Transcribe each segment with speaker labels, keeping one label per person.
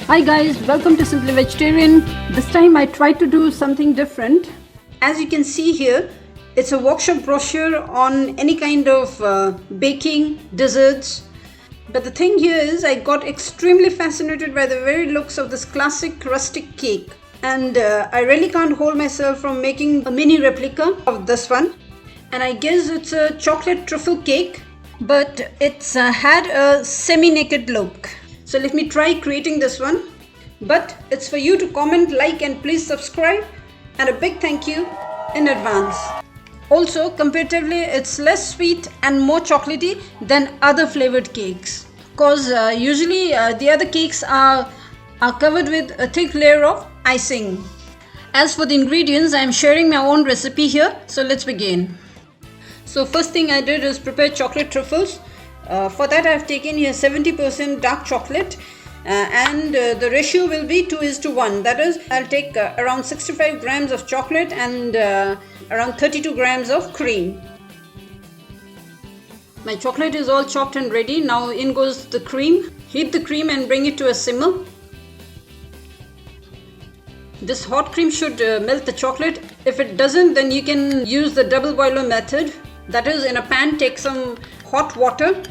Speaker 1: Hi guys, welcome to Simply Vegetarian. This time I tried to do something different. As you can see here, it's a workshop brochure on any kind of baking, desserts. But the thing here is I got extremely fascinated by the very looks of this classic rustic cake. And I really can't hold myself from making a mini replica of this one. And I guess it's a chocolate truffle cake, but it's had a semi-naked look. So let me try creating this one. But it's for you to comment, like and please subscribe. And a big thank you in advance. Also, comparatively, it's less sweet and more chocolatey than other flavored cakes. Because usually the other cakes are covered with a thick layer of icing. As for the ingredients, I am sharing my own recipe here. So let's begin. So first thing I did is prepare chocolate truffles. For that I have taken here 70% dark chocolate and the ratio will be 2:1. That is, I'll take around 65 grams of chocolate and around 32 grams of cream. My chocolate is all chopped and ready. Now in goes the cream. Heat the cream and bring it to a simmer. This hot cream should melt the chocolate. If it doesn't, then you can use the double boiler method. That is, in a pan, take some hot water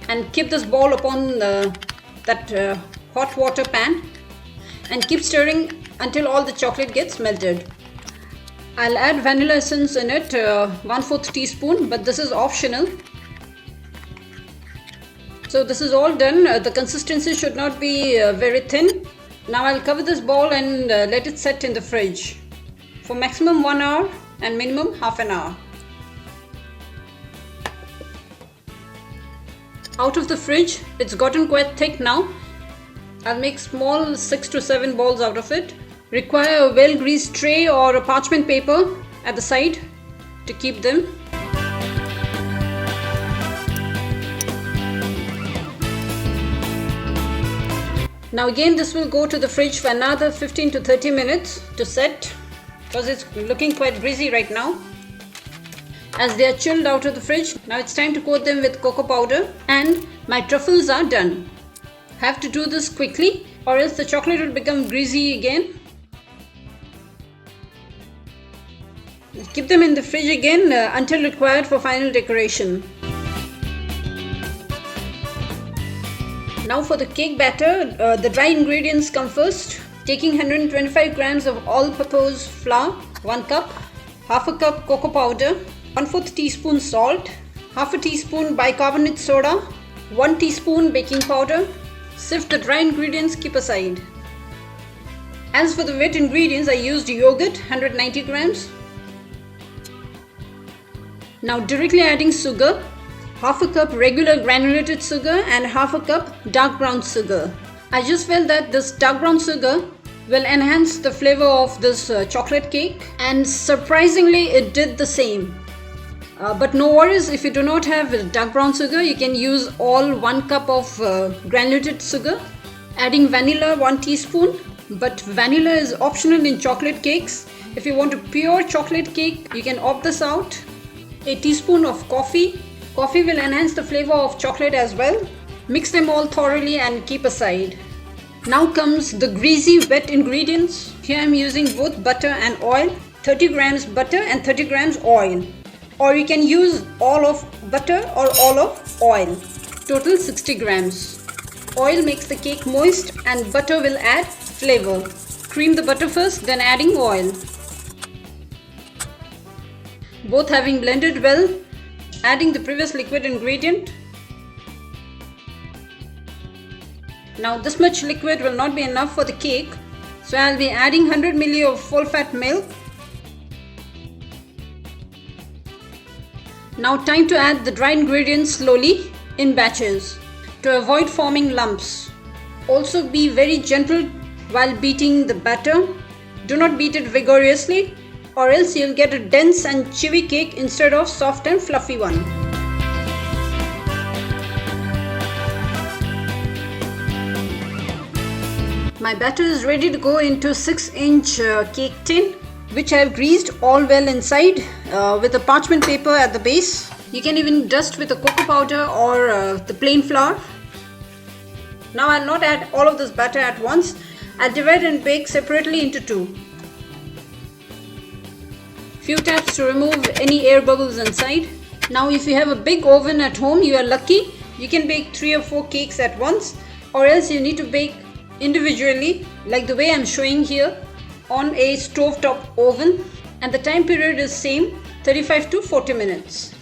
Speaker 1: and keep this ball upon that hot water pan and keep stirring until all the chocolate gets melted. I'll add vanilla essence in it, 1/4 teaspoon, but this is optional. So this is all done. The consistency should not be very thin. Now I'll cover this ball and let it set in the fridge for maximum 1 hour and minimum half an hour. Out of the fridge, it's gotten quite thick now. I'll make small 6 to 7 balls out of it. Require a well greased tray or a parchment paper at the side to keep them. Now again, this will go to the fridge for another 15 to 30 minutes to set, because it's looking quite greasy right now. As they are chilled out of the fridge, now it's time to coat them with cocoa powder, and my truffles are done. Have to do this quickly or else the chocolate will become greasy again. Keep them in the fridge again until required for final decoration. Now for the cake batter, the dry ingredients come first. Taking 125 grams of all-purpose flour, 1 cup, half a cup cocoa powder, 1/4 teaspoon salt, half a teaspoon bicarbonate soda, 1 teaspoon baking powder. Sift the dry ingredients, keep aside. As for the wet ingredients, I used yogurt, 190 grams. Now directly adding sugar, half a cup regular granulated sugar and half a cup dark brown sugar. I just felt that this dark brown sugar will enhance the flavor of this chocolate cake, and surprisingly it did the same. But no worries, if you do not have dark brown sugar, you can use all 1 cup of granulated sugar. Adding vanilla, 1 teaspoon, but vanilla is optional in chocolate cakes. If you want a pure chocolate cake, you can opt this out. A teaspoon of coffee. Coffee will enhance the flavor of chocolate as well. Mix them all thoroughly and keep aside. Now comes the greasy wet ingredients. Here I am using both butter and oil. 30 grams butter and 30 grams oil. Or you can use all of butter or all of oil. Total 60 grams. Oil makes the cake moist and butter will add flavor. Cream the butter first, then adding oil. Both having blended well, adding the previous liquid ingredient. Now this much liquid will not be enough for the cake, so I'll be adding 100 ml of full fat milk. Now time to add the dry ingredients slowly in batches to avoid forming lumps. Also be very gentle while beating the batter. Do not beat it vigorously or else you'll get a dense and chewy cake instead of soft and fluffy one. My batter is ready to go into 6-inch cake tin, which I have greased all well inside with a parchment paper at the base. You can even dust with a cocoa powder or the plain flour. Now I'll not add all of this batter at once. I'll divide and bake separately into two. Few taps to remove any air bubbles inside. Now if you have a big oven at home, you are lucky. You can bake 3 or 4 cakes at once, or else you need to bake individually like the way I'm showing here on a stovetop oven, and the time period is same, 35 to 40 minutes.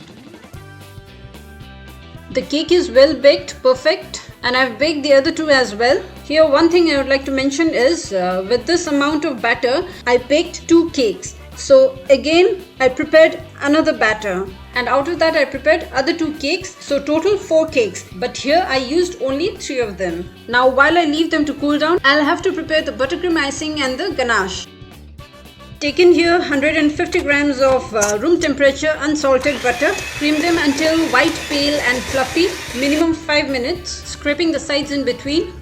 Speaker 1: The cake is well baked, perfect, and I've baked the other two as well. Here one thing I would like to mention is with this amount of batter I baked 2 cakes. So again I prepared another batter, and out of that I prepared other 2 cakes, so total 4 cakes, but here I used only 3 of them. Now while I leave them to cool down, I'll have to prepare the buttercream icing and the ganache. Taken here 150 grams of room temperature unsalted butter. Cream them until white, pale and fluffy, minimum 5 minutes, scraping the sides in between.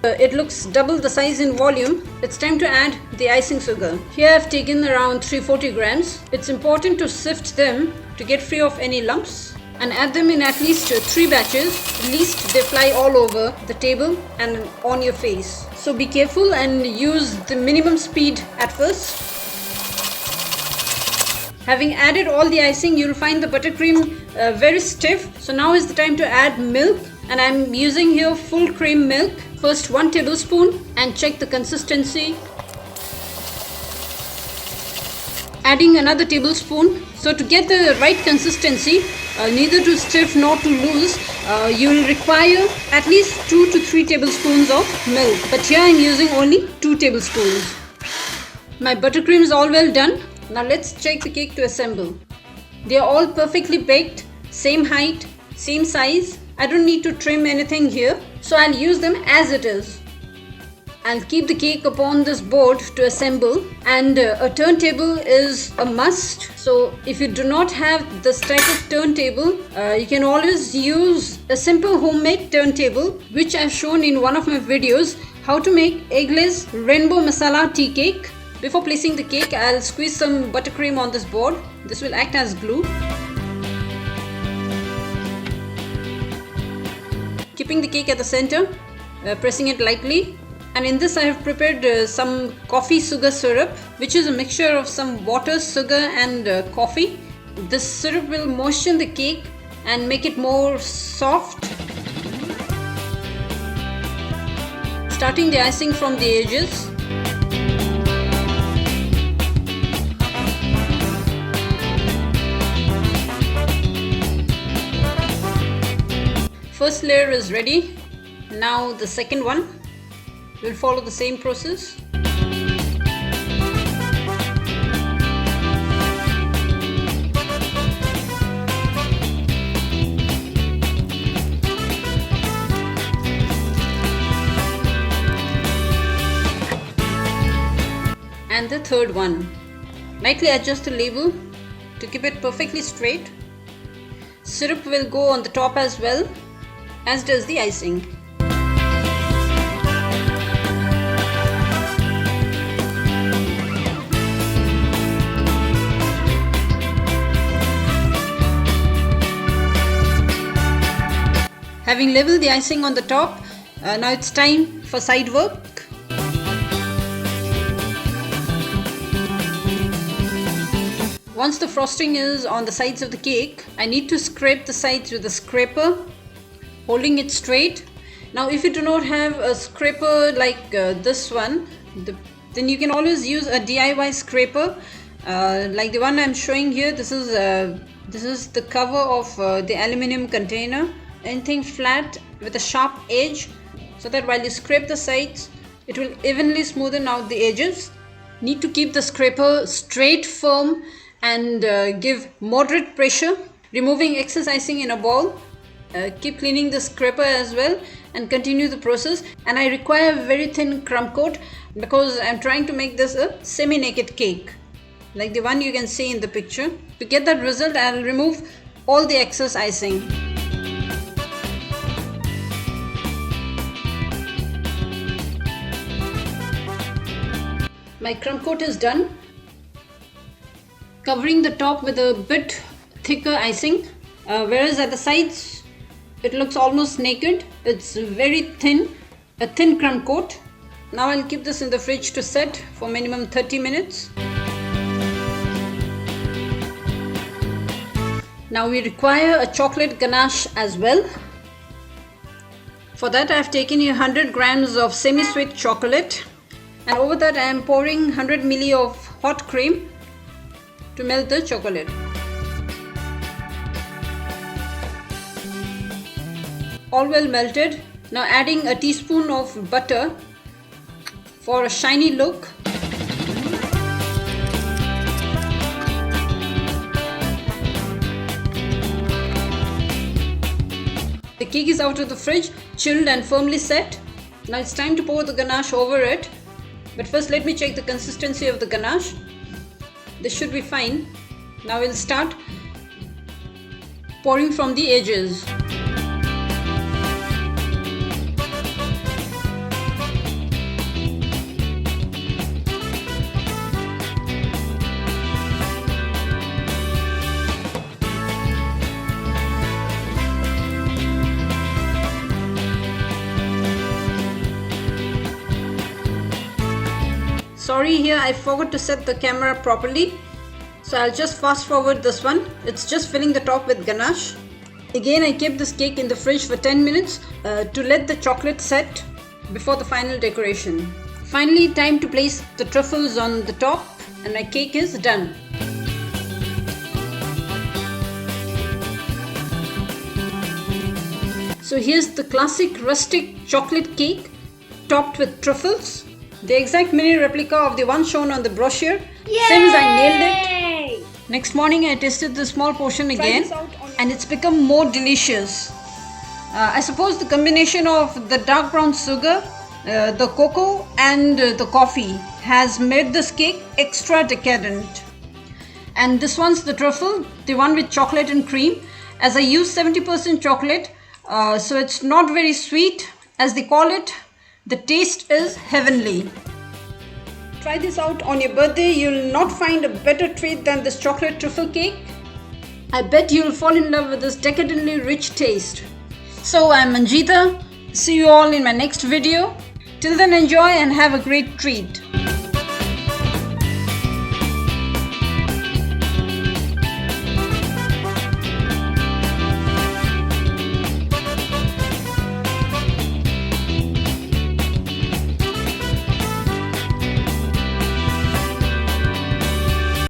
Speaker 1: It looks double the size in volume. It's time to add the icing sugar. Here I've taken around 340 grams. It's important to sift them to get free of any lumps, and add them in at least 3 batches. At least they fly all over the table and on your face. So be careful and use the minimum speed at first. Having added all the icing, you'll find the buttercream very stiff. So now is the time to add milk, and I'm using here full cream milk. First 1 tablespoon and check the consistency. Adding another tablespoon. So to get the right consistency, neither too stiff nor too loose, you will require at least 2 to 3 tablespoons of milk. But here I am using only 2 tablespoons. My buttercream is all well done. Now let's check the cake to assemble. They are all perfectly baked, same height, same size. I don't need to trim anything here, so I'll use them as it is. I'll keep the cake upon this board to assemble, and a turntable is a must. So if you do not have this type of turntable, you can always use a simple homemade turntable, which I've shown in one of my videos, how to make Eggless rainbow masala tea cake. Before placing the cake, I'll squeeze some buttercream on this board. This will act as glue. Keeping the cake at the center, pressing it lightly. And in this I have prepared some coffee sugar syrup, which is a mixture of some water, sugar and coffee. This syrup will moisten the cake and make it more soft. Starting the icing from the edges. First layer is ready. Now the second one. We'll follow the same process. And the third one. Lightly adjust the label to keep it perfectly straight. Syrup will go on the top as well, as does the icing. Having leveled the icing on the top, now it's time for side work. Once the frosting is on the sides of the cake, I need to scrape the sides with a scraper, holding it straight. Now if you do not have a scraper like this one, then you can always use a DIY scraper like the one I'm showing here. This is the cover of the aluminium container. Anything flat with a sharp edge, so that while you scrape the sides, it will evenly smoothen out the edges. Need to keep the scraper straight, firm and give moderate pressure. Removing excess icing in a bowl. Keep cleaning the scraper as well and continue the process. And I require a very thin crumb coat because I'm trying to make this a semi-naked cake like the one you can see in the picture. To get that result, I'll remove all the excess icing. My crumb coat is done. Covering the top with a bit thicker icing, whereas at the sides it looks almost naked. It's very thin, a thin crumb coat. Now I'll keep this in the fridge to set for minimum 30 minutes. Now we require a chocolate ganache as well. For that I have taken here 100 grams of semi-sweet chocolate, and over that I am pouring 100 ml of hot cream to melt the chocolate. All well melted. Now adding a teaspoon of butter for a shiny look. The cake is out of the fridge, chilled and firmly set. Now it's time to pour the ganache over it. But first let me check the consistency of the ganache. This should be fine. Now we'll start pouring from the edges. Sorry, here I forgot to set the camera properly, so I'll just fast forward this one. It's just filling the top with ganache. Again, I kept this cake in the fridge for 10 minutes to let the chocolate set before the final decoration. Finally, time to place the truffles on the top, and my cake is done. So here's the classic rustic chocolate cake topped with truffles. The exact mini replica of the one shown on the brochure.
Speaker 2: Yay!
Speaker 1: Seems I nailed it. Next morning I tasted the small portion again and it's become more delicious. I suppose the combination of the dark brown sugar, the cocoa and the coffee has made this cake extra decadent. And this one's the truffle, the one with chocolate and cream. As I use 70% chocolate, so it's not very sweet as they call it. The taste is heavenly. Try this out on your birthday. You'll not find a better treat than this chocolate truffle cake. I bet you'll fall in love with this decadently rich taste. So I'm Manjeeta. See you all in my next video. Till then, enjoy and have a great treat.